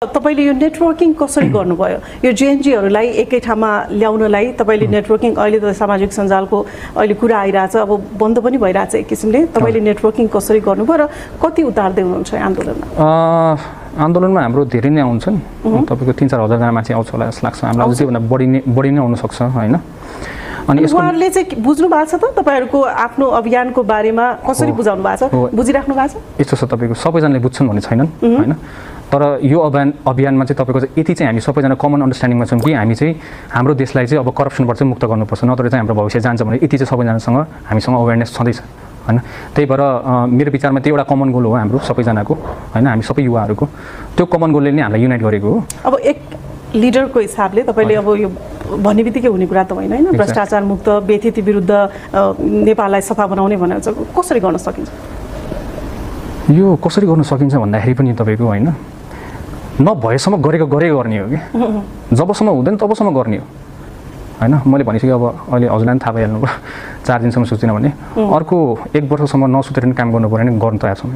तपाईले यो नेटवर्किङ कसरी गर्नुभयो यो जेएनजीहरुलाई एकै ठाउँमा ल्याउनलाई तपाईले नेटवर्किङ अहिले त सामाजिक सञ्जालको अहिले कुरा आइराछ अब बन्द पनि भइराछ एक किसिमले तपाईले नेटवर्किङ कसरी गर्नुभयो र कति उतार्दै हुनुहुन्छ आन्दोलनमा आन्दोलनमा हाम्रो धेरै नै आउँछन् तपाईको 3-4 हजार जना मान्छे आउँछ होला जस्तो लाग्छ हामीलाई चाहिँ भन्दा बढी नै हुन सक्छ हैन अनि उहाँहरुले चाहिँ बुझ्नु भएको छ त तपाईहरुको आफ्नो अभियानको बारेमा कसरी बुझाउनु भएको छ बुझिराख्नु भएको छ यस्तो छ तपाईको सबैजनाले बुझ्छन् भन्ने छैनन् हैन तर यो अभियानमा चाहिँ तपाईको चाहिँ यति चाहिँ हामी सबैजना कमन अन्डरस्ट्यान्डिङमा छौं कि हामी चाहिँ हाम्रो देशलाई चाहिँ अब करप्सनबाट चाहिँ मुक्त गर्नुपर्छ नत्र चाहिँ हाम्रो भविष्य जान्छ भने यति चाहिँ सबैजनासँग हामीसँग अवेयरनेस छँदैछ हैन त्यही भएर मेरो विचारमा त्यो एउटा कमन गोल हो हाम्रो सबैजनाको हैन हामी सबै युवाहरुको त्यो कमन गोलले नै हामीलाई युनाइट गरेको हो अब एक लिडरको हिसाबले तपाईले अब यो भन्ने बित्तिकै हुने कुरा त होइन हैन भ्रष्टाचार मुक्त व्यथिति विरुद्ध नेपाललाई सफा बनाउने भनेर चाहिँ कसरी गर्न सकिन्छ यो कसरी गर्न सकिन्छ भन्दाखेरि पनि तपाईको हैन नभएसम्म गरेको गर्ने हो के जबसम्म हुँदैन तबसम्म गर्ने हो हैन मैले भनिसके अब अहिले हजुरलाई थाहा भइहाल्नु भयो 4 दिनसम्म सुत्दिन भने अर्को 1 वर्षसम्म नसुतेर नि काम गर्नु पर्यो नि गर्न तयार छौँ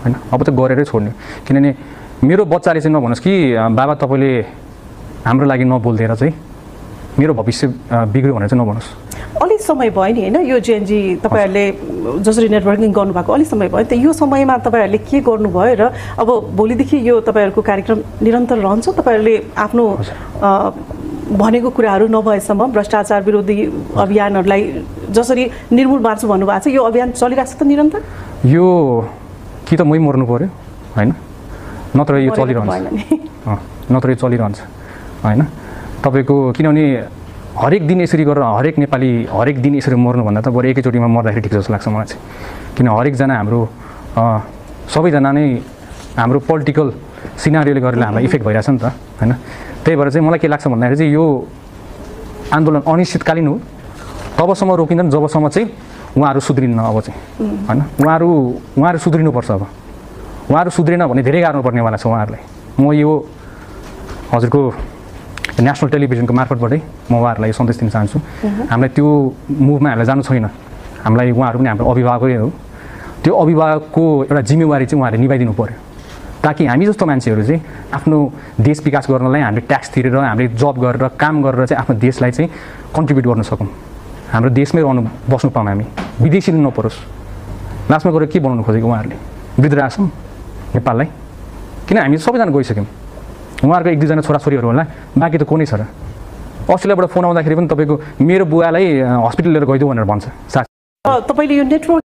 हैन अब त गरेरै छोड्ने किनभने मेरो बच्चाले चाहिँ नभनोस् कि बाबा तपाईले हाम्रो लागि नबोल्दिएर चाहिँ मेरो भविष्य बिग्रियो भनेर चाहिँ नभनोस् अलि समय भयो नि हैन यो जेएनजी तपाईहरुले जसरी नेटवर्किङ गर्नुभएको अलि समय भयो त यो समयमा तपाईहरुले के गर्नुभयो र अब भोलिदेखि यो तपाईहरुको कार्यक्रम निरन्तर रहन्छ तपाईहरुले आफ्नो भनेको कुराहरु नभएसम्म भ्रष्टाचार विरोधी अभियानहरुलाई जसरी निर्मूल पार्छु भन्नुभएको छ यो अभियान चलिरहेछ त निरन्तर यो कि त मै मर्नु पर्यो हैन नत्र यो चलिरहन्छ नत्र यो चलिरहन्छ हैन तपाईको किनभने हरेक दिन यसरी गरेर हरेक नेपाली हरेक दिन यसरी मर्नु भन्दा त बरु एकैचोटीमा मर्दाखेरि ठिक जस्तो लाग्छ मलाई चाहिँ किन हरेक जना हाम्रो सबैजना नै हाम्रो पोलिटिकल सिनारियोले गरेर हामीलाई इफेक्ट भइराछ नि त हैन त्यही भएर चाहिँ मलाई के लाग्छ भन्दाखेरि चाहिँ यो आन्दोलन अनिश्चितकालीन हो तबसम्म रोकिँदैन जबसम्म चाहिँ उहाँहरु सुध्रिन्न अब चाहिँ हैन उहाँहरु सुध्रिनुपर्छ अब उहाँहरु सुध्रिन भने धेरै गाह्रो पर्नेवाला छ उहाँहरुलाई म यो हजुरको नेशनल टेलिभिजनको मार्फतबाटै म उहाँहरुलाई सन्देश दिन चाहन्छु हामीलाई त्यो मुभमा हामीलाई जानु छैन हामीलाई उहाँहरु पनि हाम्रो अभिभावकै हो त्यो अभिभावकको एउटा जिम्मेवारी चाहिँ उहाँहरुले निभाइदिनु पर्यो ताकि हामी जस्तो मान्छेहरु चाहिँ आफ्नो देश विकास गर्नलाई हामीले ट्याक्स तिरेर हामीले जब गरेर काम गरेर चाहिँ आफ्नो देशलाई चाहिँ कन्ट्रिब्युट गर्न सकौं हाम्रो देशमै रहनु बस्नु पाऊँ हामी विदेशी नपरोस् लास्टमा गएर के बनाउनु खोजेको उहाँहरुले वृद्धाश्रम नेपाललाई किन हामी सबैजना गइसक्यौं उहाँहरुको 1-2 जना छोराछोरीहरु होला बाँकी त कोनै छ र अस्ट्रेलियाबाट फोन आउँदाखेरि पनि तपाईको मेरो बुवालाई हस्पिटल लिएर गइदिउ भनेर भन्छ तपाईले यो नेटवर्क